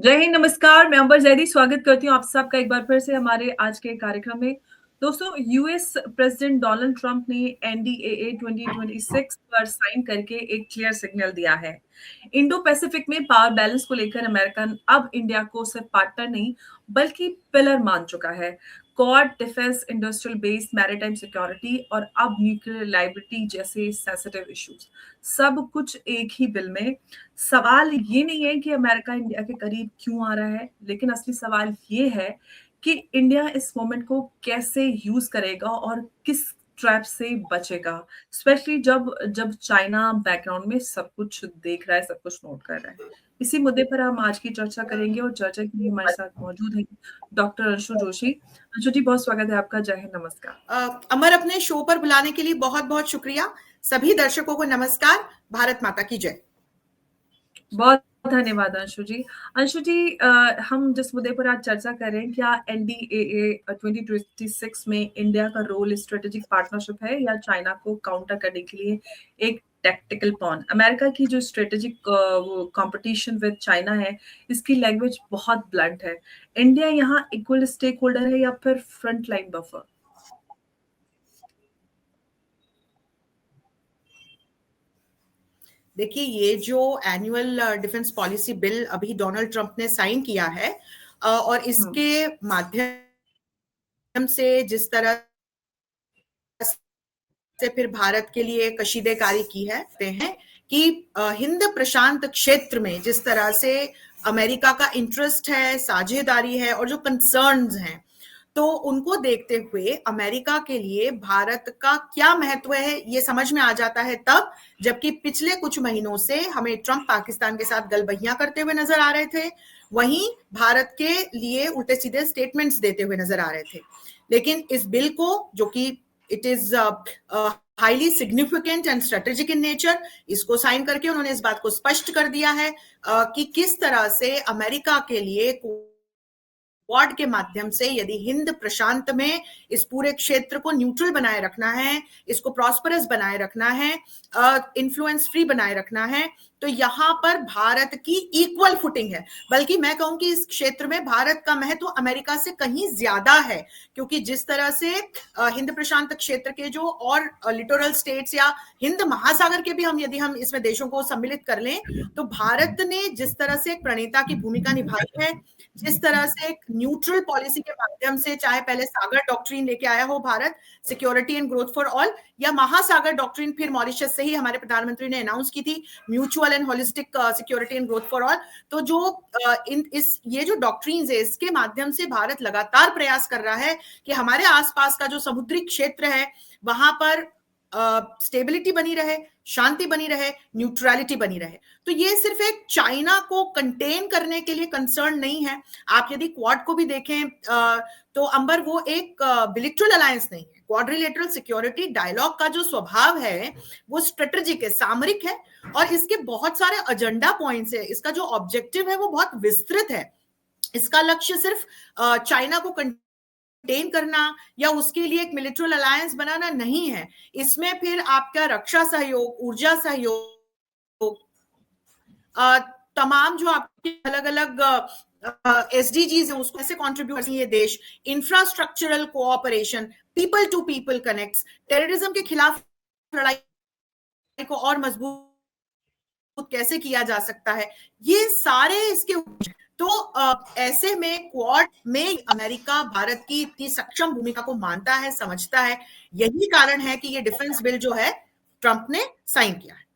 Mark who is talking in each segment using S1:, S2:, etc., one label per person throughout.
S1: जय हिंद, नमस्कार। मैं अंबर जैदी स्वागत करती हूँ आप सबका एक बार फिर से हमारे आज के कार्यक्रम में। दोस्तों, यूएस प्रेसिडेंट डोनाल्ड ट्रंप ने एनडीएए 2026 पर साइन करके एक क्लियर सिग्नल दिया है। इंडो पैसिफिक में पावर बैलेंस को लेकर अमेरिका अब इंडिया को सिर्फ पार्टनर नहीं बल्कि पिलर मान चुका है। Quad, defence, industrial base, maritime security और अब न्यूक्लियर लाइबिलिटी जैसे सेंसिटिव इश्यूज, सब कुछ एक ही बिल में। सवाल ये नहीं है कि अमेरिका इंडिया के करीब क्यों आ रहा है, लेकिन असली सवाल ये है कि इंडिया इस मोमेंट को कैसे यूज करेगा और किस ट्रैप से बचेगा, स्पेशली जब जब चाइना बैकग्राउंड में सब कुछ देख रहा है, सब कुछ नोट कर रहा है। इसी मुद्दे पर हम आज की चर्चा करेंगे और चर्चा के लिए हमारे साथ मौजूद है डॉक्टर अंशु जोशी। अंशु जी, बहुत स्वागत है आपका। जय हिंद, नमस्कार।
S2: अमर, अपने शो पर बुलाने के लिए बहुत बहुत शुक्रिया। सभी दर्शकों को नमस्कार। भारत माता की जय।
S1: बहुत धन्यवाद अंशु जी। अंशु जी, हम जिस मुद्दे पर आज चर्चा करें, क्या एनडीएए 2026 में इंडिया का रोल स्ट्रेटेजिक पार्टनरशिप है या चाइना को काउंटर करने के लिए एक टैक्टिकल पॉन? अमेरिका की जो स्ट्रेटेजिक कंपटीशन विद चाइना है, इसकी लैंग्वेज बहुत ब्लंट है। इंडिया यहाँ इक्वल स्टेक होल्डर है या फिर फ्रंट लाइन बफर?
S2: देखिए, ये जो एनुअल डिफेंस पॉलिसी बिल अभी डोनाल्ड ट्रंप ने साइन किया है और इसके माध्यम से जिस तरह से फिर भारत के लिए कशीदेकारी की है कि हिंद प्रशांत क्षेत्र में जिस तरह से अमेरिका का इंटरेस्ट है, साझेदारी है और जो कंसर्न्स हैं, तो उनको देखते हुए अमेरिका के लिए भारत का क्या महत्व है ये समझ में आ जाता है तब जबकि पिछले कुछ महीनों से हमें ट्रंप पाकिस्तान के साथ गलबहियां करते हुए नजर आ रहे थे, वहीं भारत के लिए उल्टे सीधे स्टेटमेंट्स देते हुए नजर आ रहे थे। लेकिन इस बिल को, जो कि it is highly significant and strategic in nature, इसको साइन करके उन्होंने इस बात को स्पष्ट कर दिया है कि किस तरह से अमेरिका के लिए क्वाड के माध्यम से यदि हिंद प्रशांत में इस पूरे क्षेत्र को न्यूट्रल बनाए रखना है, इसको प्रॉस्परस बनाए रखना है, इन्फ्लुएंस फ्री बनाए रखना है, तो यहां पर भारत की इक्वल फुटिंग है। बल्कि मैं कहूं कि इस क्षेत्र में भारत का महत्व अमेरिका से कहीं ज्यादा है, क्योंकि जिस तरह से हिंद प्रशांत क्षेत्र के जो और लिटोरल स्टेट्स या हिंद महासागर के भी यदि हम इसमें देशों को सम्मिलित कर लें, तो भारत ने जिस तरह से एक प्रणेता की भूमिका निभाई है, जिस तरह से एक न्यूट्रल पॉलिसी के माध्यम से, चाहे पहले सागर डॉक्ट्रिन लेके आया हो Bharat, security and growth for all, या महासागर डॉक्ट्रिन फिर मॉरिशस से ही हमारे प्रधानमंत्री ने अनाउंस की थी, mutual and holistic security and growth for all. तो जो ये जो डॉक्ट्रिन्स है, इसके माध्यम से भारत लगातार प्रयास कर रहा है कि हमारे आसपास का जो समुद्री क्षेत्र है वहां पर स्टेबिलिटी बनी रहे, शांति बनी रहे, न्यूट्रलिटी बनी रहे। तो ये सिर्फ एक चाइना को कंटेन करने के लिए कंसर्न नहीं है। आप यदि क्वाड को भी देखें तो अंबर, वो एक बिलिटरल अलायंस नहीं है। क्वाड्रिलेटरल सिक्योरिटी डायलॉग का जो स्वभाव है वो स्ट्रेटेजिक है, सामरिक है, और इसके बहुत सारे एजेंडा पॉइंट्स है। इसका जो ऑब्जेक्टिव है वो बहुत विस्तृत है। इसका लक्ष्य सिर्फ चाइना को कंटेन करना या उसके लिए एक मिलिट्री अलायंस बनाना नहीं है। इसमें फिर आपका रक्षा सहयोग, ऊर्जा सहयोग, तमाम जो आपके अलग अलग एसडीजीज है उसको कैसे कंट्रीब्यूट ये देश, infrastructural cooperation, people to people connects, terrorism के खिलाफ लड़ाई को और मजबूत कैसे किया जा सकता है, ये सारे इसके। तो ऐसे में क्वाड में अमेरिका भारत की इतनी सक्षम भूमिका को मानता है, समझता है। यही कारण है कि ये डिफेंस बिल जो है ट्रंप ने साइन किया है।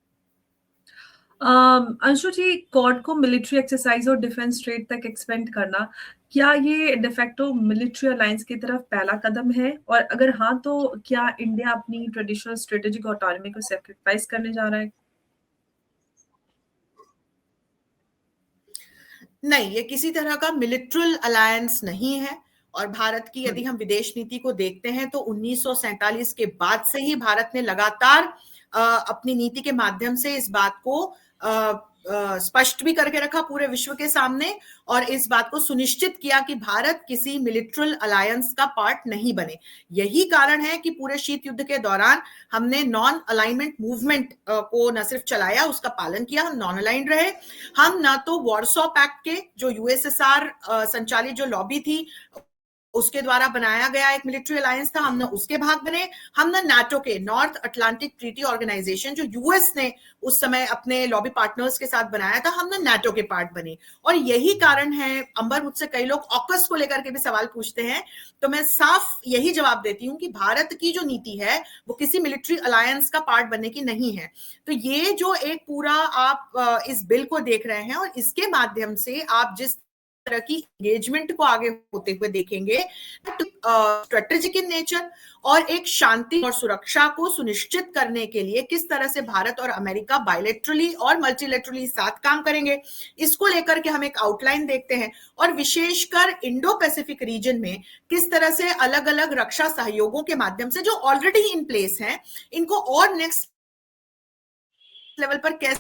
S1: अंशु जी, क्वाड को मिलिट्री एक्सरसाइज और डिफेंस ट्रेड तक एक्सपेंड करना, क्या ये डिफेक्टो मिलिट्री अलायंस की तरफ पहला कदम है? और अगर हाँ, तो क्या इंडिया अपनी ट्रेडिशनल स्ट्रेटेजिक ऑटोनॉमी को सैक्रिफाइस करने जा रहा है?
S2: नहीं, ये किसी तरह का मिलिट्रल अलायंस नहीं है। और भारत की यदि हम विदेश नीति को देखते हैं तो 1947 के बाद से ही भारत ने लगातार अपनी नीति के माध्यम से इस बात को स्पष्ट भी करके रखा पूरे विश्व के सामने, और इस बात को सुनिश्चित किया कि भारत किसी मिलिट्री अलायंस का पार्ट नहीं बने। यही कारण है कि पूरे शीत युद्ध के दौरान हमने नॉन अलाइनमेंट मूवमेंट को न सिर्फ चलाया, उसका पालन किया, हम नॉन अलाइंड रहे। हम ना तो वॉर्सो पैक्ट के, जो यूएसएसआर संचालित जो लॉबी थी उसके द्वारा बनाया गया एक मिलिट्री अलायंस था, हम ना उसके भाग बने, हम ना नाटो के, नॉर्थ अटलांटिक ट्रीटी ऑर्गेनाइजेशन, जो यूएस ने उस समय अपने लॉबी पार्टनर्स के साथ बनाया था, हम ना नाटो के पार्ट बने। और यही कारण है, अंबर, मुझसे कई लोग ऑकस को लेकर के भी सवाल पूछते हैं, तो मैं साफ यही जवाब देती हूँ कि भारत की जो नीति है वो किसी मिलिट्री अलायंस का पार्ट बनने की नहीं है। तो ये जो एक पूरा आप इस बिल को देख रहे हैं और इसके माध्यम से आप जिस तरह की एंगेजमेंट को आगे होते हुए देखेंगे, स्ट्रेटेजिक इन नेचर और एक शांति और सुरक्षा को सुनिश्चित करने के लिए किस तरह से भारत और अमेरिका बायलैटरली और मल्टीलैटरली साथ काम करेंगे, इसको लेकर के हम एक आउटलाइन देखते हैं। और विशेषकर इंडो पैसिफिक रीजन में किस तरह से अलग अलग रक्षा सहयोगों के माध्यम से जो ऑलरेडी इन प्लेस हैं, इनको और नेक्स्ट लेवल पर कैसे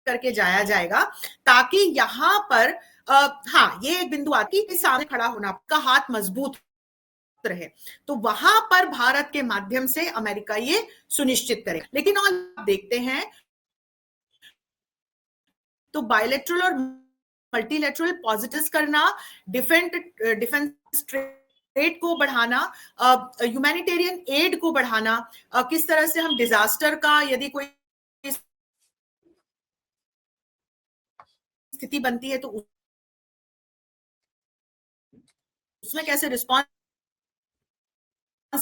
S2: करके जाया जाएगा, ताकि यहां पर हाँ, ये एक बिंदु आती है कि सामने खड़ा होना का हाथ मजबूत रहे, तो वहां पर भारत के माध्यम से अमेरिका ये सुनिश्चित करे। लेकिन और देखते हैं तो बायलैटरल और मल्टीलैटरल पॉजिटिव्स करना, डिफेंस ट्रेड को बढ़ाना, ह्यूमैनिटेरियन एड को बढ़ाना, किस तरह से हम डिजास्टर का, यदि कोई स्थिति बनती है तो उसमें कैसे रिस्पॉन्स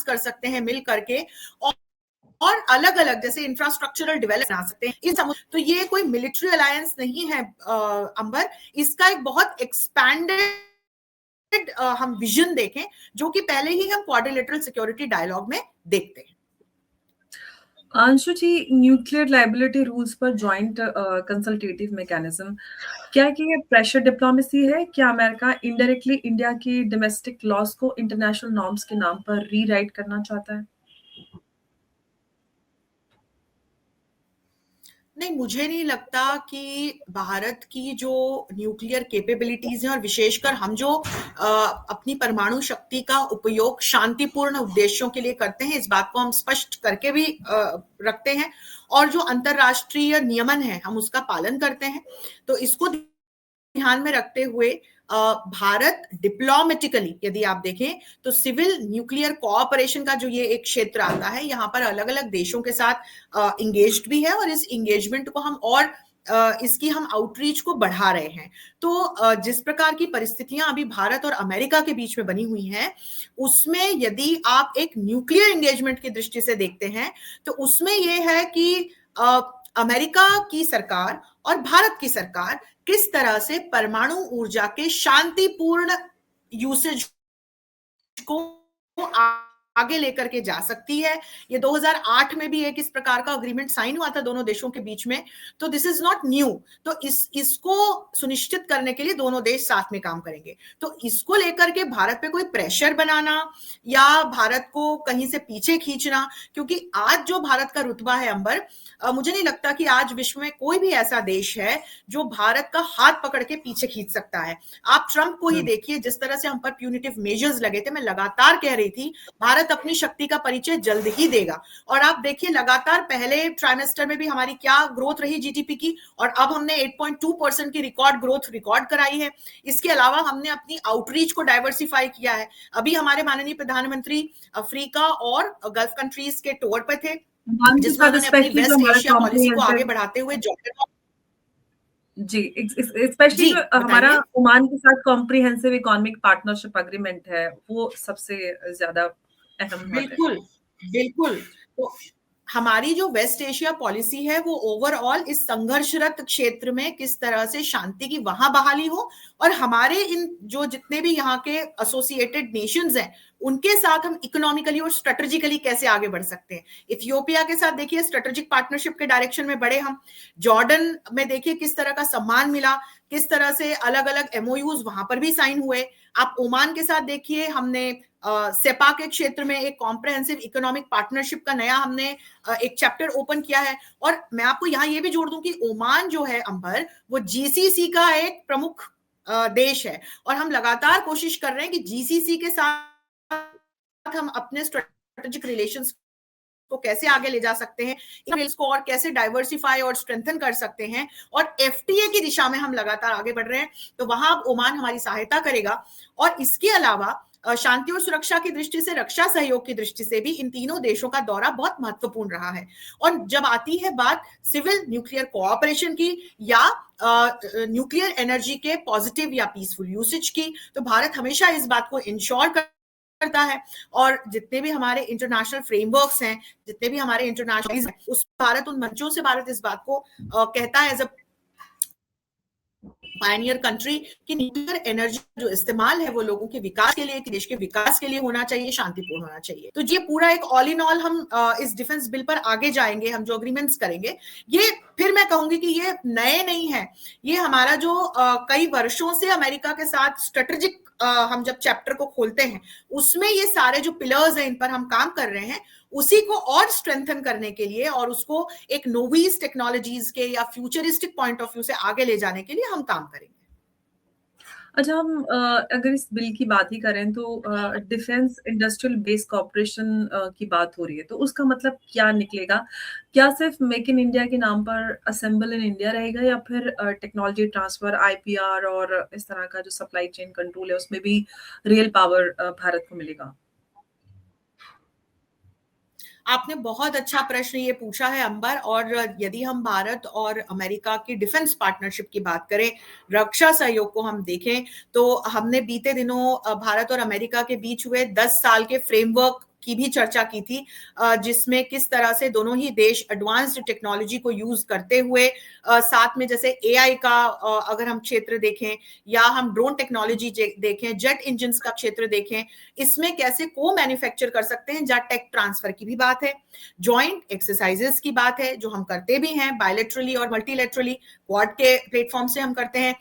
S2: कर सकते हैं मिल करके, और अलग अलग जैसे इंफ्रास्ट्रक्चरल डेवलपमेंट बना सकते हैं इन तो ये कोई मिलिट्री अलायंस नहीं है अंबर, इसका एक बहुत एक्सपैंडेड हम विजन देखें, जो कि पहले ही हम क्वाड्रिलेटरल सिक्योरिटी डायलॉग में देखते हैं।
S1: अंशु जी, न्यूक्लियर लायबिलिटी रूल्स पर जॉइंट कंसल्टेटिव मैकेनिज्म, क्या कि ये प्रेशर डिप्लोमेसी है? क्या अमेरिका इनडायरेक्टली इंडिया की डोमेस्टिक लॉस को इंटरनेशनल नॉर्म्स के नाम पर रीराइट करना चाहता है?
S2: नहीं, मुझे नहीं लगता कि भारत की जो न्यूक्लियर कैपेबिलिटीज हैं और विशेषकर हम जो अपनी परमाणु शक्ति का उपयोग शांतिपूर्ण उद्देश्यों के लिए करते हैं, इस बात को हम स्पष्ट करके भी रखते हैं, और जो अंतरराष्ट्रीय नियमन है हम उसका पालन करते हैं। तो इसको ध्यान में रखते हुए भारत डिप्लोमेटिकली यदि आप देखें तो सिविल न्यूक्लियर कोऑपरेशन का जो ये एक क्षेत्र आता है, यहाँ पर अलग अलग देशों के साथ इंगेज्ड भी है, और इस इंगेजमेंट को हम और इसकी हम आउटरीच को बढ़ा रहे हैं। तो जिस प्रकार की परिस्थितियां अभी भारत और अमेरिका के बीच में बनी हुई हैं, उसमें यदि आप एक न्यूक्लियर एंगेजमेंट की दृष्टि से देखते हैं तो उसमें यह है कि अमेरिका की सरकार और भारत की सरकार किस तरह से परमाणु ऊर्जा के शांतिपूर्ण यूसेज को आगे लेकर के जा सकती है। ये 2008 में भी एक इस प्रकार का अग्रीमेंट साइन हुआ था दोनों देशों के बीच में, तो दिस इज नॉट न्यू। तो इसको सुनिश्चित करने के लिए दोनों देश साथ में काम करेंगे। तो इसको लेकर के भारत पे कोई प्रेशर बनाना या भारत को कहीं से पीछे खींचना, क्योंकि आज जो भारत का रुतबा है अंबर, मुझे नहीं लगता कि आज विश्व में कोई भी ऐसा देश है जो भारत का हाथ पकड़ के पीछे खींच सकता है। आप ट्रंप को ही देखिए, जिस तरह से हम पर प्यूनिटिव मेजर्स लगे थे, मैं लगातार कह रही थी भारत अपनी शक्ति का परिचय जल्द ही देगा। और आप देखिए लगातार पहले ट्राइमेस्टर में भी हमारी क्या ग्रोथ रही जीडीपी की, और अब हमने 8.2% की रिकॉर्ड कराई है। इसके अलावा हमने अपनी आउटरीच को डाइवर्सिफाई किया है। अभी हमारे माननीय प्रधानमंत्री अफ्रीका और गल्फ कंट्रीज के टूर पे थे, जिसमें उन्होंने अपनी वेस्ट एशिया पॉलिसी को आगे बढ़ाते हुए
S1: जी, स्पेशली जो हमारा ओमान के साथ कॉम्प्रिहेंसिव इकोनॉमिक पार्टनरशिप एग्रीमेंट है, वो सबसे ज्यादा अहम है।
S2: बिल्कुल। तो हमारी जो वेस्ट एशिया पॉलिसी है वो ओवरऑल इस संघर्षरत क्षेत्र में किस तरह से शांति की वहां बहाली हो, और हमारे इन जो जितने भी यहाँ के एसोसिएटेड नेशंस हैं उनके साथ हम इकोनॉमिकली और स्ट्रेटेजिकली कैसे आगे बढ़ सकते हैं। इथियोपिया के साथ देखिए स्ट्रेटेजिक पार्टनरशिप के डायरेक्शन में बढ़े हम। जॉर्डन में देखिए किस तरह का सम्मान मिला किस तरह से अलग अलग एमओयूज वहां पर भी साइन हुए। आप ओमान के साथ देखिए, हमने सेपा के क्षेत्र में एक कॉम्प्रहेंसिव इकोनॉमिक पार्टनरशिप का नया हमने एक चैप्टर ओपन किया है। और मैं आपको यहाँ ये भी जोड़ दूं कि ओमान जो है अंबर, वो जीसीसी का एक प्रमुख देश है, और हम लगातार कोशिश कर रहे हैं कि जीसीसी के साथ हम अपने स्ट्रेटेजिक रिलेशंस को कैसे आगे ले जा सकते हैं, इसको और कैसे डाइवर्सिफाई और स्ट्रेंथन कर सकते हैं, और एफटीए की दिशा में हम लगातार आगे बढ़ रहे हैं। तो वहां ओमान हमारी सहायता करेगा। और इसके अलावा शांति और सुरक्षा की दृष्टि से, रक्षा सहयोग की दृष्टि से भी इन तीनों देशों का दौरा बहुत महत्वपूर्ण रहा है। और जब आती है बात सिविल न्यूक्लियर कोऑपरेशन की या न्यूक्लियर एनर्जी के पॉजिटिव या पीसफुल यूसेज की, तो भारत हमेशा इस बात को इंश्योर करता है। और जितने भी हमारे इंटरनेशनल फ्रेमवर्क्स हैं, जितने भी हमारे इंटरनेशनल हैं, उस भारत, उन मंचों से भारत इस बात को कहता है एज अ पायनियर कंट्री कि न्यूक्लियर एनर्जी जो इस्तेमाल है वो लोगों के विकास के लिए, देश के विकास के लिए होना चाहिए, शांतिपूर्ण होना चाहिए। तो ये पूरा एक ऑल इन ऑल हम इस डिफेंस बिल पर आगे जाएंगे, हम जो अग्रीमेंट्स करेंगे, ये फिर मैं कहूंगी कि ये नए नहीं है। ये हमारा जो कई वर्षों से अमेरिका के साथ स्ट्रेटेजिक हम जब चैप्टर को खोलते हैं, उसमें ये सारे जो पिलर्स हैं इन पर हम काम कर रहे हैं, उसी को और स्ट्रेंथन करने के लिए और उसको एक नोवीज टेक्नोलॉजीज के या फ्यूचरिस्टिक पॉइंट ऑफ व्यू से आगे ले जाने के लिए हम काम करेंगे।
S1: अच्छा, हम अगर इस बिल की बात ही करें तो डिफेंस इंडस्ट्रियल बेस कॉर्पोरेशन की बात हो रही है, तो उसका मतलब क्या निकलेगा? क्या सिर्फ मेक इन इंडिया के नाम पर असेंबल इन इंडिया रहेगा, या फिर टेक्नोलॉजी ट्रांसफर, आईपीआर और इस तरह का जो सप्लाई चेन कंट्रोल है उसमें भी रियल पावर भारत को मिलेगा?
S2: आपने बहुत अच्छा प्रश्न ये पूछा है अंबर। और यदि हम भारत और अमेरिका की डिफेंस पार्टनरशिप की बात करें, रक्षा सहयोग को हम देखें, तो हमने बीते दिनों भारत और अमेरिका के बीच हुए 10 साल के फ्रेमवर्क की भी चर्चा की थी, जिसमें किस तरह से दोनों ही देश एडवांस्ड टेक्नोलॉजी को यूज करते हुए साथ में, जैसे एआई का अगर हम क्षेत्र देखें या हम ड्रोन टेक्नोलॉजी देखें, जेट इंजन्स का क्षेत्र देखें, इसमें कैसे को मैन्युफैक्चर कर सकते हैं, जहां टेक ट्रांसफर की भी बात है, जॉइंट एक्सरसाइजेस की बात है जो हम करते भी हैं बायलैटरली और मल्टीलैटरली, क्वाड के प्लेटफॉर्म से हम करते हैं।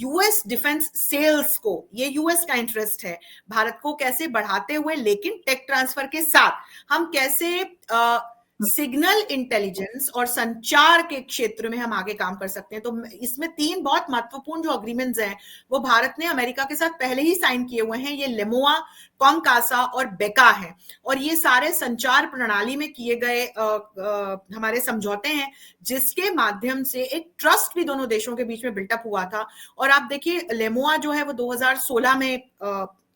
S2: यूएस डिफेंस सेल्स को, ये यूएस का इंटरेस्ट है, भारत को कैसे बढ़ाते हुए लेकिन टेक ट्रांसफर के साथ हम कैसे सिग्नल इंटेलिजेंस और संचार के क्षेत्र में हम आगे काम कर सकते हैं। तो इसमें 3 बहुत महत्वपूर्ण जो अग्रीमेंट्स हैं वो भारत ने अमेरिका के साथ पहले ही साइन किए हुए हैं। ये लेमोआ, कॉमकासा और बेका है, और ये सारे संचार प्रणाली में किए गए हमारे समझौते हैं, जिसके माध्यम से एक ट्रस्ट भी दोनों देशों के बीच में बिल्टअप हुआ था। और आप देखिए, लेमोआ जो है वो 2016 में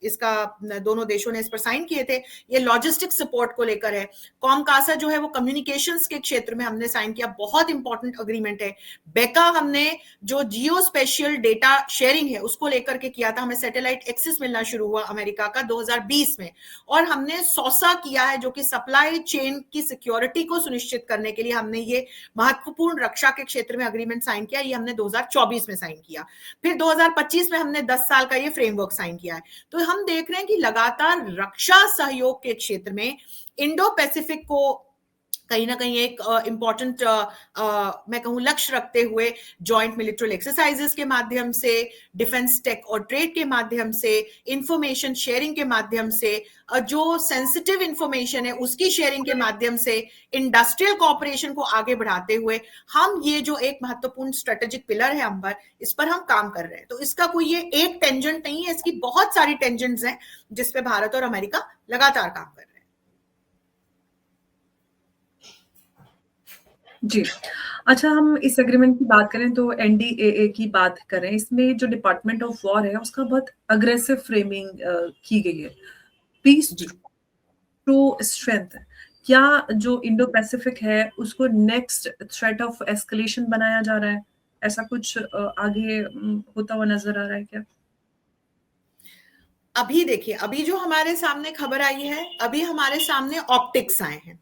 S2: इसका दोनों देशों ने इस पर साइन किए थे, ये लॉजिस्टिक सपोर्ट को लेकर है। कॉमकासा जो है वो कम्युनिकेशंस के क्षेत्र में हमने साइन किया, बहुत इंपॉर्टेंट अग्रीमेंट है। बेका हमने जो जियो स्पेशियल डेटा शेयरिंग है उसको लेकर के किया था, हमें सैटेलाइट एक्सेस मिलना शुरू हुआ अमेरिका का 2020 में। और हमने सौसा किया है जो कि सप्लाई चेन की सिक्योरिटी को सुनिश्चित करने के लिए हमने ये महत्वपूर्ण रक्षा के क्षेत्र में अग्रीमेंट साइन किया, ये हमने 2024 में साइन किया। फिर 2025 में हमने 10 साल का ये फ्रेमवर्क साइन किया है। तो हम देख रहे हैं कि लगातार रक्षा सहयोग के क्षेत्र में इंडो पैसिफिक को कहीं ना कहीं एक इंपॉर्टेंट मैं कहूं लक्ष्य रखते हुए जॉइंट मिलिट्री एक्सरसाइजेस के माध्यम से, डिफेंस टेक और ट्रेड के माध्यम से, इंफॉर्मेशन शेयरिंग के माध्यम से, जो सेंसिटिव इंफॉर्मेशन है उसकी शेयरिंग के माध्यम से, इंडस्ट्रियल कोऑपरेशन को आगे बढ़ाते हुए हम ये जो एक महत्वपूर्ण स्ट्रेटेजिक पिलर है अंबर, इस पर हम काम कर रहे हैं। तो इसका कोई ये एक टेंजेंट नहीं है, इसकी बहुत सारी टेंजेंट्स हैं जिसपे भारत और अमेरिका लगातार काम कर रहे हैं।
S1: जी। अच्छा, हम इस एग्रीमेंट की बात करें तो एनडीएए की बात करें, इसमें जो डिपार्टमेंट ऑफ वॉर है उसका बहुत अग्रेसिव फ्रेमिंग की गई है, पीस टू स्ट्रेंथ। क्या जो इंडो पैसिफिक है उसको नेक्स्ट थ्रेट ऑफ एस्केलेशन बनाया जा रहा है? ऐसा कुछ आगे होता हुआ नजर आ रहा है क्या?
S2: अभी देखिए, अभी जो हमारे सामने खबर आई है, अभी हमारे सामने ऑप्टिक्स आए हैं,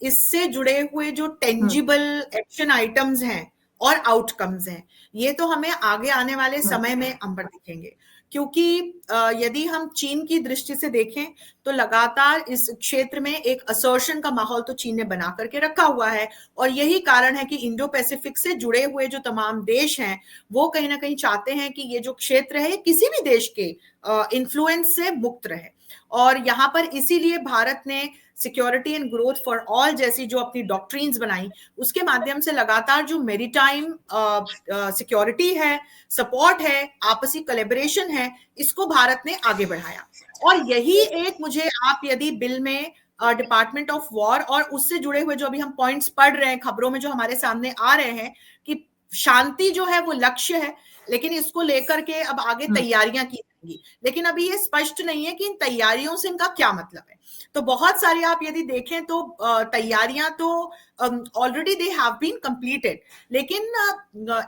S2: इससे जुड़े हुए जो टेंजिबल एक्शन आइटम्स हैं और आउटकम्स हैं, ये तो हमें आगे आने वाले समय में अंबर दिखेंगे। क्योंकि यदि हम चीन की दृष्टि से देखें तो लगातार इस क्षेत्र में एक असर्शन का माहौल तो चीन ने बना करके रखा हुआ है, और यही कारण है कि इंडो पैसिफिक से जुड़े हुए जो तमाम देश हैं वो कहीं ना कहीं चाहते हैं कि ये जो क्षेत्र है किसी भी देश के इन्फ्लुएंस से मुक्त रहे। और यहाँ पर इसीलिए भारत ने security and growth for all जैसी जो अपनी डॉक्ट्रिन्स बनाई, उसके माध्यम से लगातार जो मेरीटाइम सिक्योरिटी है, सपोर्ट है, आपसी कोलैबोरेशन है, इसको भारत ने आगे बढ़ाया। और यही एक, मुझे आप यदि बिल में डिपार्टमेंट ऑफ वॉर और उससे जुड़े हुए जो अभी हम पॉइंट्स पढ़ रहे हैं, खबरों में जो हमारे सामने आ रहे हैं कि शांति जो है वो लक्ष्य है, लेकिन इसको लेकर के अब आगे तैयारियां की जाएंगी, लेकिन अभी ये स्पष्ट नहीं है कि इन तैयारियों से इनका क्या मतलब है। तो बहुत सारी आप यदि देखें तो तैयारियां तो already they have been completed, लेकिन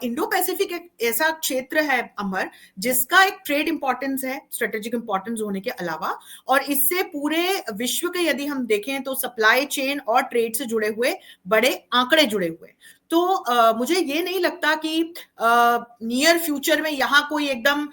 S2: इंडो पैसिफिक एक ऐसा क्षेत्र है अमर जिसका एक ट्रेड इंपॉर्टेंस है, स्ट्रेटेजिक इंपॉर्टेंस होने के अलावा, और इससे पूरे विश्व के यदि हम देखें तो सप्लाई चेन और ट्रेड से जुड़े हुए बड़े आंकड़े जुड़े हुए। तो मुझे ये नहीं लगता कि नियर फ्यूचर में यहाँ कोई एकदम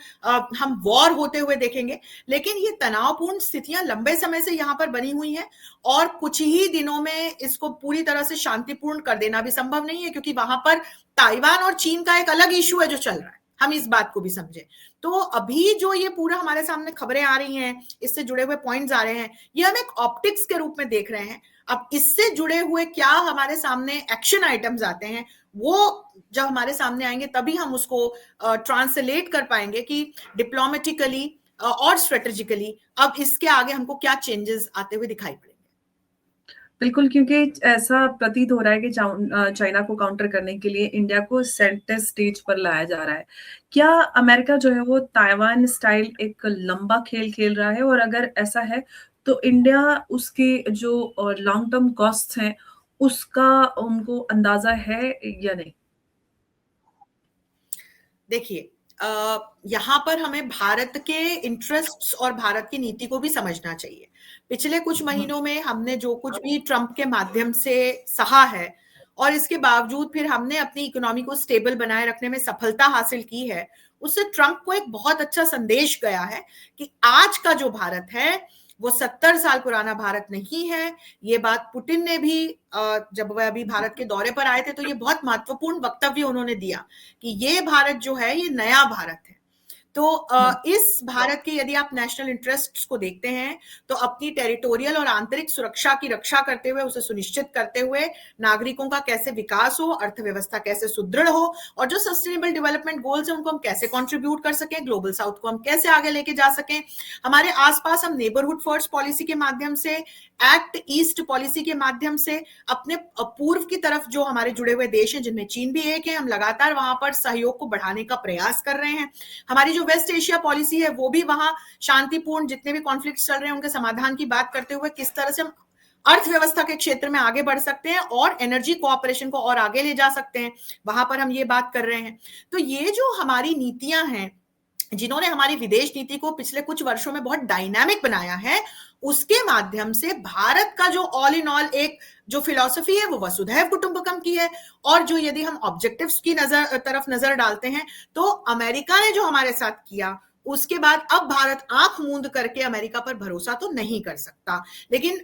S2: हम वॉर होते हुए देखेंगे, लेकिन ये तनावपूर्ण स्थितियां लंबे समय से यहाँ पर बनी हुई हैं और कुछ ही दिनों में इसको पूरी तरह से शांतिपूर्ण कर देना भी संभव नहीं है, क्योंकि वहां पर ताइवान और चीन का एक अलग इशू है जो चल रहा है, हम इस बात को भी समझे। तो अभी जो ये पूरा हमारे सामने खबरें आ रही हैं, इससे जुड़े हुए पॉइंट्स आ रहे हैं, ये हम एक ऑप्टिक्स के रूप में देख रहे हैं। अब इससे जुड़े हुए क्या हमारे सामने एक्शन आइटम्स आते हैं, वो जब हमारे सामने आएंगे तभी हम उसको ट्रांसलेट कर पाएंगे कि डिप्लोमेटिकली और स्ट्रेटेजिकली अब इसके आगे हमको क्या चेंजेस आते हुए दिखाई पड़ेंगे।
S1: बिल्कुल, क्योंकि ऐसा प्रतीत हो रहा है कि चाइना को काउंटर करने के लिए इंडिया को सेंटर स्टेज पर लाया जा रहा है। क्या अमेरिका जो है वो ताइवान स्टाइल एक लंबा खेल खेल रहा है, और अगर ऐसा है तो इंडिया उसके जो लॉन्ग टर्म कॉस्ट हैं उसका उनको अंदाजा है या नहीं?
S2: देखिए, यहाँ पर हमें भारत के इंटरेस्ट्स और भारत की नीति को भी समझना चाहिए। पिछले कुछ महीनों में हमने जो कुछ भी ट्रंप के माध्यम से सहा है, और इसके बावजूद फिर हमने अपनी इकोनॉमी को स्टेबल बनाए रखने में सफलता हासिल की है, उससे ट्रंप को एक बहुत अच्छा संदेश गया है कि आज का जो भारत है वो 70 साल पुराना भारत नहीं है। ये बात पुतिन ने भी जब वह अभी भारत के दौरे पर आए थे तो ये बहुत महत्वपूर्ण वक्तव्य उन्होंने दिया कि ये भारत जो है ये नया भारत है। तो इस भारत के यदि आप नेशनल इंटरेस्ट्स को देखते हैं तो अपनी टेरिटोरियल और आंतरिक सुरक्षा की रक्षा करते हुए, उसे सुनिश्चित करते हुए नागरिकों का कैसे विकास हो, अर्थव्यवस्था कैसे सुदृढ़ हो, और जो सस्टेनेबल डेवलपमेंट गोल्स हैं उनको हम कैसे कंट्रीब्यूट कर सकें, ग्लोबल साउथ को हम कैसे आगे लेके जा सकें। हमारे आसपास हम नेबरहुड फर्स्ट पॉलिसी के माध्यम से, एक्ट ईस्ट पॉलिसी के माध्यम से अपने पूर्व की तरफ जो हमारे जुड़े हुए देश हैं, जिनमें चीन भी एक है, हम लगातार वहां पर सहयोग को बढ़ाने का प्रयास कर रहे हैं। हमारी जो वेस्ट एशिया पॉलिसी है वो भी वहां शांतिपूर्ण जितने भी कॉन्फ्लिक्ट चल रहे हैं उनके समाधान की बात करते हुए किस तरह से हम अर्थव्यवस्था के क्षेत्र में आगे बढ़ सकते हैं और एनर्जी कोऑपरेशन को और आगे ले जा सकते हैं, वहां पर हम ये बात कर रहे हैं। तो ये जो हमारी नीतियां हैं, जिन्होंने हमारी विदेश नीति को पिछले कुछ वर्षों में बहुत डायनामिक बनाया है, उसके माध्यम से भारत का जो ऑल इन ऑल एक जो फिलॉसफी है वो वसुधैव कुटुंबकम की है। और जो यदि हम ऑब्जेक्टिव्स की तरफ नजर डालते हैं तो अमेरिका ने जो हमारे साथ किया, उसके बाद अब भारत आंख मूंद करके अमेरिका पर भरोसा तो नहीं कर सकता। लेकिन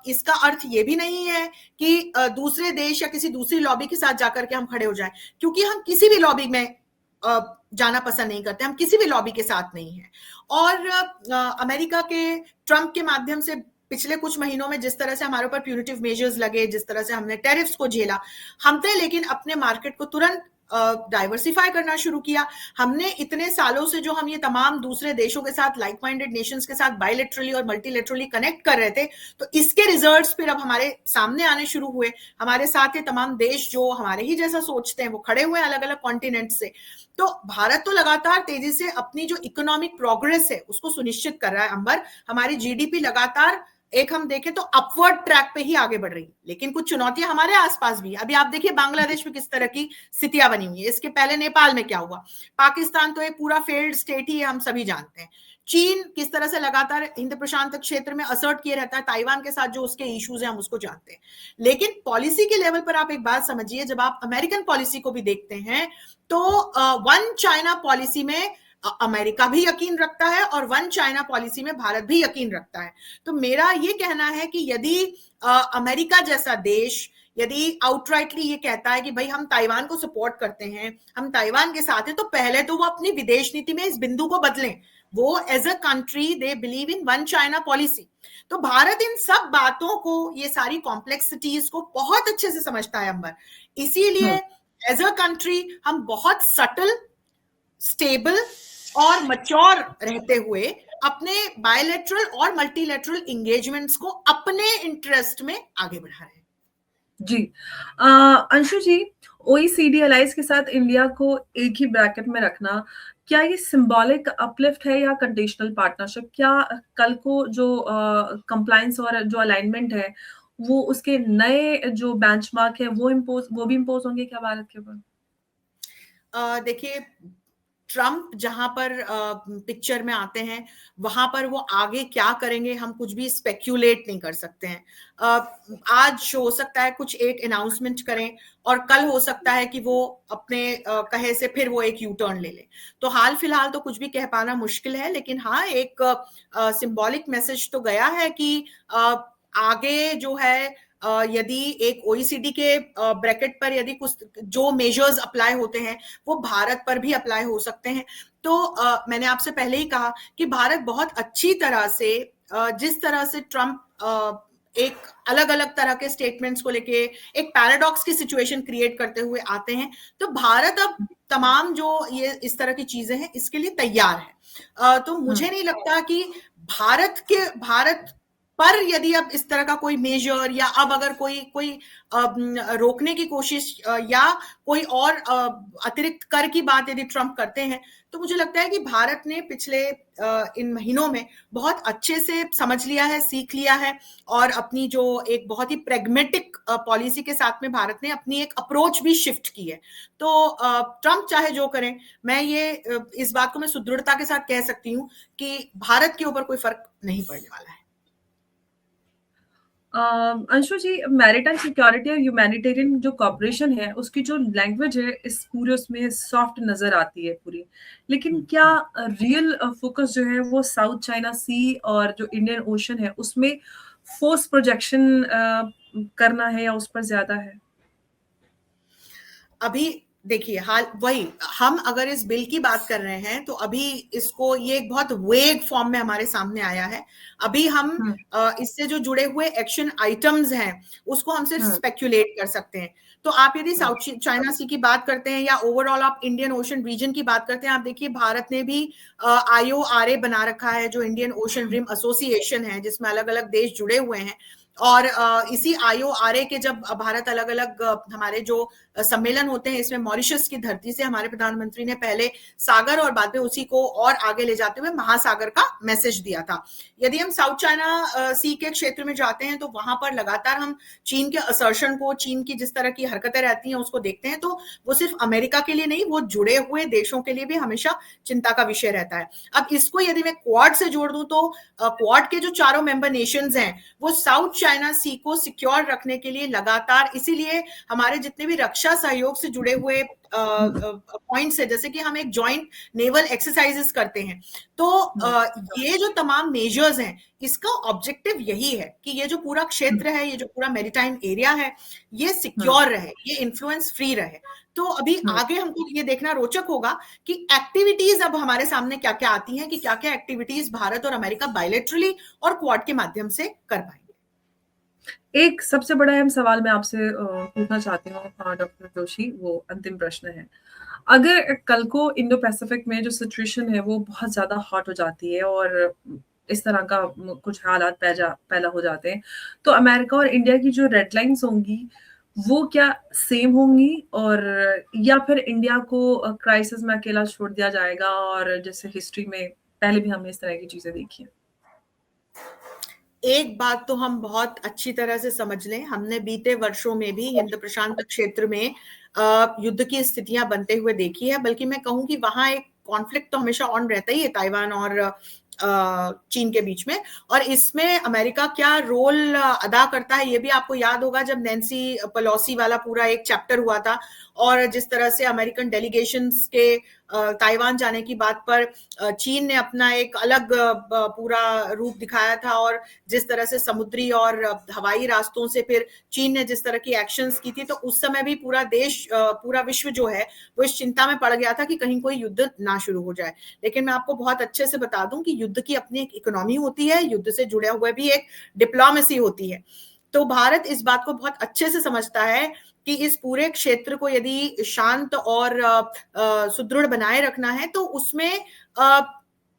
S2: इसका अर्थ ये भी नहीं है कि दूसरे देश या किसी दूसरी लॉबी के साथ जाकर के हम खड़े हो जाएं, क्योंकि हम किसी भी लॉबी में जाना पसंद नहीं करते, हम किसी भी लॉबी के साथ नहीं है। और अमेरिका के ट्रंप के माध्यम से पिछले कुछ महीनों में जिस तरह से हमारे ऊपर प्यूनिटिव मेजर्स लगे, जिस तरह से हमने टैरिफ्स को झेला, हमने लेकिन अपने मार्केट को तुरंत डाइवर्सिफाई करना शुरू किया। हमने इतने सालों से जो हम ये तमाम दूसरे देशों के साथ, लाइक माइंडेड नेशंस के साथ बायलैटरली और मल्टीलैटरली कनेक्ट कर रहे थे, तो इसके रिजल्ट्स फिर अब हमारे सामने आने शुरू हुए। हमारे साथ ये तमाम देश जो हमारे ही जैसा सोचते हैं वो खड़े हुए अलग अलग कॉन्टिनेंट से। तो भारत तो लगातार तेजी से अपनी जो इकोनॉमिक प्रोग्रेस है उसको सुनिश्चित कर रहा है। अंबर, हमारी जीडीपी लगातार एक हम देखें तो अपवर्ड ट्रैक पे ही आगे बढ़ रही है, लेकिन कुछ चुनौतियां हमारे आसपास भी। अभी आप देखिए बांग्लादेश में किस तरह की स्थितियां बनी हुई है, इसके पहले नेपाल में क्या हुआ, पाकिस्तान तो एक पूरा फेल्ड स्टेट ही है, हम सभी जानते हैं। चीन किस तरह से लगातार हिंद प्रशांत क्षेत्र में असर्ट किए रहता है, ताइवान के साथ जो उसके इश्यूज हैं हम उसको जानते हैं। लेकिन पॉलिसी के लेवल पर आप एक बात समझिए, जब आप अमेरिकन पॉलिसी को भी देखते हैं तो वन चाइना पॉलिसी में अमेरिका भी यकीन रखता है और वन चाइना पॉलिसी में भारत भी यकीन रखता है। तो मेरा ये कहना है कि यदि अमेरिका जैसा देश यदि आउटराइटली ये कहता है कि भाई हम ताइवान को सपोर्ट करते हैं, हम ताइवान के साथ हैं, तो पहले तो वो अपनी विदेश नीति में इस बिंदु को बदलें। वो as a country they believe in one China policy. तो भारत इन सब बातों को, ये सारी कॉम्प्लेक्सिटीज को बहुत अच्छे से समझता है अंबर। इसीलिए एज अ कंट्री हम बहुत सटल, स्टेबल और मैच्योर रहते हुए अपने बायलैटरल और मल्टीलैटरल एंगेजमेंट्स को अपने इंटरेस्ट में आगे बढ़ा रहे हैं।
S1: जी। अंशु जी, ओईसीडी अलाइंस के साथ इंडिया को एक ही ब्रैकेट में रखना, क्या ये सिंबॉलिक अपलिफ्ट है या कंडीशनल पार्टनरशिप? क्या कल को जो कंप्लायंस और जो अलाइनमेंट है, वो उसके नए जो बेंचमार्क है वो भी इम्पोज होंगे क्या भारत के ऊपर?
S2: देखिए, ट्रम्प जहां पर पिक्चर में आते हैं, वहां पर वो आगे क्या करेंगे हम कुछ भी स्पेक्यूलेट नहीं कर सकते हैं। आज हो सकता है कुछ एक अनाउंसमेंट करें और कल हो सकता है कि वो अपने कहे से फिर वो एक यू टर्न ले ले। तो हाल फिलहाल तो कुछ भी कह पाना मुश्किल है, लेकिन हाँ, एक सिंबॉलिक मैसेज तो गया है कि आगे जो है यदि एक ओईसीडी के ब्रैकेट पर यदि कुछ जो मेजर्स अप्लाई होते हैं वो भारत पर भी अप्लाई हो सकते हैं। तो मैंने आपसे पहले ही कहा कि भारत बहुत अच्छी तरह से जिस तरह से ट्रम्प एक अलग अलग तरह के स्टेटमेंट्स को लेके एक पैराडॉक्स की सिचुएशन क्रिएट करते हुए आते हैं, तो भारत अब तमाम जो ये इस तरह की चीजें हैं इसके लिए तैयार है। तो मुझे नहीं लगता कि भारत पर यदि अब इस तरह का कोई मेजर या अब अगर कोई रोकने की कोशिश या कोई और अतिरिक्त कर की बात यदि ट्रम्प करते हैं, तो मुझे लगता है कि भारत ने पिछले इन महीनों में बहुत अच्छे से समझ लिया है, सीख लिया है और अपनी जो एक बहुत ही प्रेग्मेटिक पॉलिसी के साथ में भारत ने अपनी एक अप्रोच भी शिफ्ट की है। तो ट्रम्प चाहे जो करें, मैं ये इस बात को मैं सुदृढ़ता के साथ कह सकती हूँ कि भारत के ऊपर कोई फर्क नहीं पड़ने वाला है।
S1: अंशु जी, मैरिटाइम सिक्योरिटी और ह्यूमैनिटेरियन जो कॉपरेशन है, उसकी जो लैंग्वेज है इस पूरे उसमें सॉफ्ट नजर आती है पूरी, लेकिन क्या रियल फोकस जो है वो साउथ चाइना सी और जो इंडियन ओशन है उसमें फोर्स प्रोजेक्शन करना है या उस पर ज्यादा है?
S2: अभी देखिए, हाल वही हम अगर इस बिल की बात कर रहे हैं तो अभी इसको ये एक बहुत वेग फॉर्म में हमारे सामने आया है। अभी हम इससे जो जुड़े हुए एक्शन आइटम्स हैं उसको हम सिर्फ स्पेक्यूलेट कर सकते हैं। तो आप यदि साउथ चाइना सी की बात करते हैं या ओवरऑल आप इंडियन ओशन रीजन की बात करते हैं, आप देखिए भारत ने भी IORA बना रखा है जो इंडियन ओशन रिम एसोसिएशन है, जिसमें अलग अलग देश जुड़े हुए हैं। और इसी IORA के जब भारत अलग अलग हमारे जो सम्मेलन होते हैं, इसमें मॉरिशस की धरती से हमारे प्रधानमंत्री ने पहले सागर और बाद में उसी को और आगे ले जाते हुए महासागर का मैसेज दिया था। यदि हम साउथ चाइना सी के क्षेत्र में जाते हैं तो वहां पर लगातार हम चीन के असर्शन को, चीन की जिस तरह की हरकतें रहती हैं उसको देखते हैं, तो वो सिर्फ अमेरिका के लिए नहीं, वो जुड़े हुए देशों के लिए भी हमेशा चिंता का विषय रहता है। अब इसको यदि मैं क्वाड से जोड़ दूं तो क्वाड के जो चारों मेंबर नेशंस हैं वो साउथ चाइना सी को सिक्योर रखने के लिए लगातार, इसीलिए हमारे जितने भी रक्षा सहयोग से जुड़े हुए पॉइंट्स है, जैसे कि हम एक जॉइंट नेवल एक्सरसाइजेस करते हैं, तो ये जो तमाम मेजर्स हैं इसका ऑब्जेक्टिव यही है कि ये जो पूरा क्षेत्र है, ये जो पूरा मैरीटाइम एरिया है, ये सिक्योर रहे, ये इन्फ्लुएंस फ्री रहे। तो अभी आगे हमको ये देखना रोचक होगा कि एक्टिविटीज अब हमारे सामने क्या क्या आती हैं, कि क्या क्या एक्टिविटीज भारत और अमेरिका बायलैटरली और क्वाड के माध्यम से कर पाएंगे।
S1: एक सबसे बड़ा अहम सवाल मैं आपसे पूछना चाहती हूँ डॉक्टर जोशी, वो अंतिम प्रश्न है। अगर कल को इंडो पैसिफिक में जो सिचुएशन है वो बहुत ज्यादा हॉट हो जाती है और इस तरह का कुछ हालात पैदा हो जाते हैं, तो अमेरिका और इंडिया की जो रेड लाइंस होंगी वो क्या सेम होंगी, और या फिर इंडिया को क्राइसिस में अकेला छोड़ दिया जाएगा, और जैसे हिस्ट्री में पहले भी हमने इस तरह की चीजें देखी हैं?
S2: एक बात तो हम बहुत अच्छी तरह से समझ लें, हमने बीते वर्षों में भी हिंद प्रशांत क्षेत्र में युद्ध की स्थितियां बनते हुए देखी है, बल्कि मैं कहूं कि वहां एक कॉन्फ्लिक्ट तो हमेशा ऑन रहता ही है ताइवान और चीन के बीच में। और इसमें अमेरिका क्या रोल अदा करता है, ये भी आपको याद होगा जब नैन्सी पेलोसी वाला पूरा एक चैप्टर हुआ था, और जिस तरह से अमेरिकन डेलीगेशंस के ताइवान जाने की बात पर चीन ने अपना एक अलग पूरा रूप दिखाया था, और जिस तरह से समुद्री और हवाई रास्तों से फिर चीन ने जिस तरह की एक्शंस की थी, तो उस समय भी पूरा देश, पूरा विश्व जो है वो इस चिंता में पड़ गया था कि कहीं कोई युद्ध ना शुरू हो जाए। लेकिन मैं आपको बहुत अच्छे से बता दूं कि युद्ध की अपनी एक इकोनॉमी होती है, युद्ध से जुड़े हुए भी एक डिप्लोमेसी होती है। तो भारत इस बात को बहुत अच्छे से समझता है कि इस पूरे क्षेत्र को यदि शांत और सुदृढ़ बनाए रखना है, तो उसमें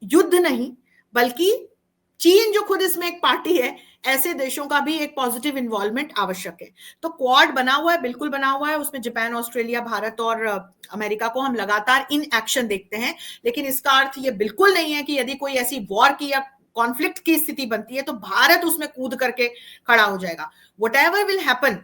S2: युद्ध नहीं, बल्कि चीन जो खुद इसमें एक पार्टी है, ऐसे देशों का भी एक पॉजिटिव इन्वॉल्वमेंट आवश्यक है। तो क्वाड बना हुआ है, बिल्कुल बना हुआ है, उसमें जापान, ऑस्ट्रेलिया, भारत और अमेरिका को हम लगातार इन एक्शन देखते हैं। लेकिन इसका अर्थ ये बिल्कुल नहीं है कि यदि कोई ऐसी वॉर की या कॉन्फ्लिक्ट की स्थिति बनती है तो भारत उसमें कूद करके खड़ा हो जाएगा। व्हाटएवर विल हैपन,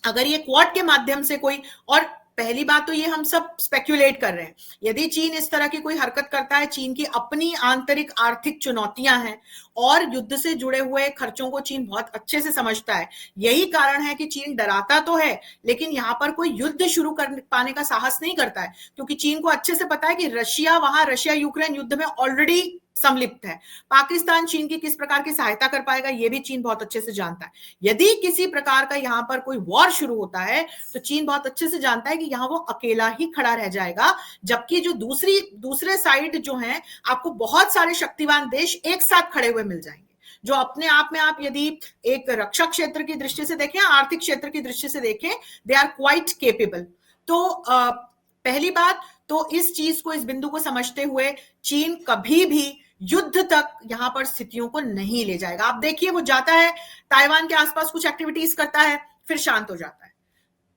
S2: अगर ये क्वाड के माध्यम से कोई, और पहली बात तो ये हम सब स्पेक्युलेट कर रहे हैं, यदि चीन इस तरह की कोई हरकत करता है, चीन की अपनी आंतरिक आर्थिक चुनौतियां हैं और युद्ध से जुड़े हुए खर्चों को चीन बहुत अच्छे से समझता है। यही कारण है कि चीन डराता तो है, लेकिन यहां पर कोई युद्ध शुरू कर पाने का साहस नहीं करता है, क्योंकि चीन को अच्छे से पता है कि रशिया यूक्रेन युद्ध में ऑलरेडी संलिप्त है। पाकिस्तान चीन की किस प्रकार की सहायता कर पाएगा, यह भी चीन बहुत अच्छे से जानता है। यदि किसी प्रकार का यहां पर कोई वॉर शुरू होता है तो चीन बहुत अच्छे से जानता है कि यहां वो अकेला ही खड़ा रह जाएगा, जबकि जो दूसरे साइड जो है, आपको बहुत सारे शक्तिवान देश एक साथ खड़े हुए मिल जाएंगे, जो अपने आप में, आप यदि एक रक्षा क्षेत्र की दृष्टि से देखें, आर्थिक क्षेत्र की दृष्टि से देखें, दे आर क्वाइट केपेबल। तो पहली बात तो इस चीज को, इस बिंदु को समझते हुए चीन कभी भी युद्ध तक यहां पर स्थितियों को नहीं ले जाएगा। आप देखिए, वो जाता है ताइवान के आसपास कुछ एक्टिविटीज करता है, फिर शांत हो जाता है,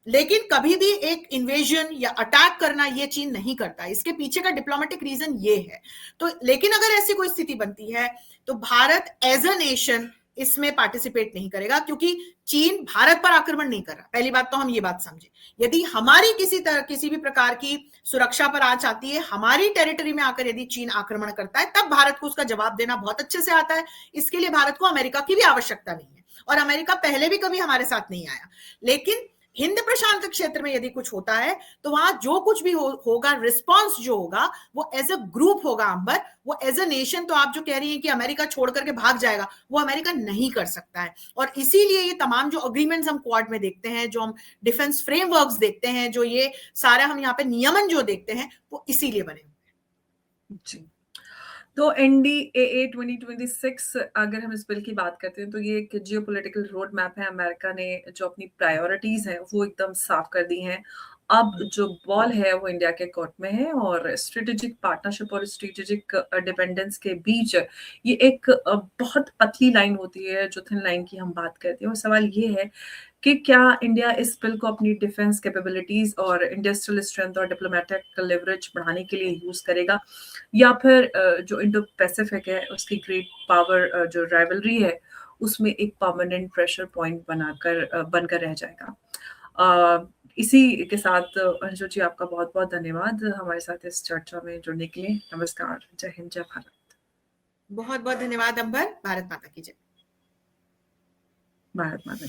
S2: लेकिन कभी भी एक इन्वेजन या अटैक करना ये चीन नहीं करता। इसके पीछे का डिप्लोमेटिक रीजन ये है। तो लेकिन अगर ऐसी कोई स्थिति बनती है तो भारत एज अ नेशन इसमें पार्टिसिपेट नहीं करेगा, क्योंकि चीन भारत पर आक्रमण नहीं कर रहा। पहली बात तो हम ये बात समझे, यदि हमारी किसी भी प्रकार की सुरक्षा पर आंच आती है, हमारी टेरिटरी में आकर यदि चीन आक्रमण करता है, तब भारत को उसका जवाब देना बहुत अच्छे से आता है। इसके लिए भारत को अमेरिका की भी आवश्यकता नहीं है, और अमेरिका पहले भी कभी हमारे साथ नहीं आया। लेकिन हिंद प्रशांत क्षेत्र में यदि कुछ होता है तो वहां जो कुछ भी होगा, रिस्पांस जो होगा वो एज अ ग्रुप होगा अंबर, वो एज अ नेशन। तो आप जो कह रही हैं कि अमेरिका छोड़ करके भाग जाएगा, वो अमेरिका नहीं कर सकता है। और इसीलिए ये तमाम जो अग्रीमेंट्स हम क्वाड में देखते हैं, जो हम डिफेंस फ्रेमवर्क्स देखते हैं, जो ये सारा हम यहाँ पे नियमन जो देखते हैं, वो इसीलिए बने हुए हैं।
S1: जी। तो एनडीएए 2026, अगर हम इस बिल की बात करते हैं तो ये एक जियोपॉलिटिकल रोड मैप है। अमेरिका ने जो अपनी प्रायोरिटीज हैं वो एकदम साफ कर दी हैं। अब जो बॉल है वो इंडिया के कोर्ट में है, और स्ट्रेटेजिक पार्टनरशिप और स्ट्रेटेजिक डिपेंडेंस के बीच ये एक बहुत पतली लाइन होती है, जो थिन लाइन की हम बात करते हैं। और सवाल ये है कि क्या इंडिया इस बिल को अपनी डिफेंस कैपेबिलिटीज और इंडस्ट्रियल स्ट्रेंथ और डिप्लोमेटिक लेवरेज बढ़ाने के लिए यूज करेगा, या फिर जो इंडो पैसिफिक है उसकी ग्रेट पावर जो राइवलरी है उसमें एक परमानेंट प्रेशर पॉइंट बनकर रह जाएगा। इसी के साथ अंशु जी, आपका बहुत बहुत धन्यवाद हमारे साथ इस चर्चा में जुड़ने के लिए। नमस्कार, जय हिंद, जय भारत।
S2: बहुत बहुत धन्यवाद अंबर। भारत माता की जय।
S1: भारत माता की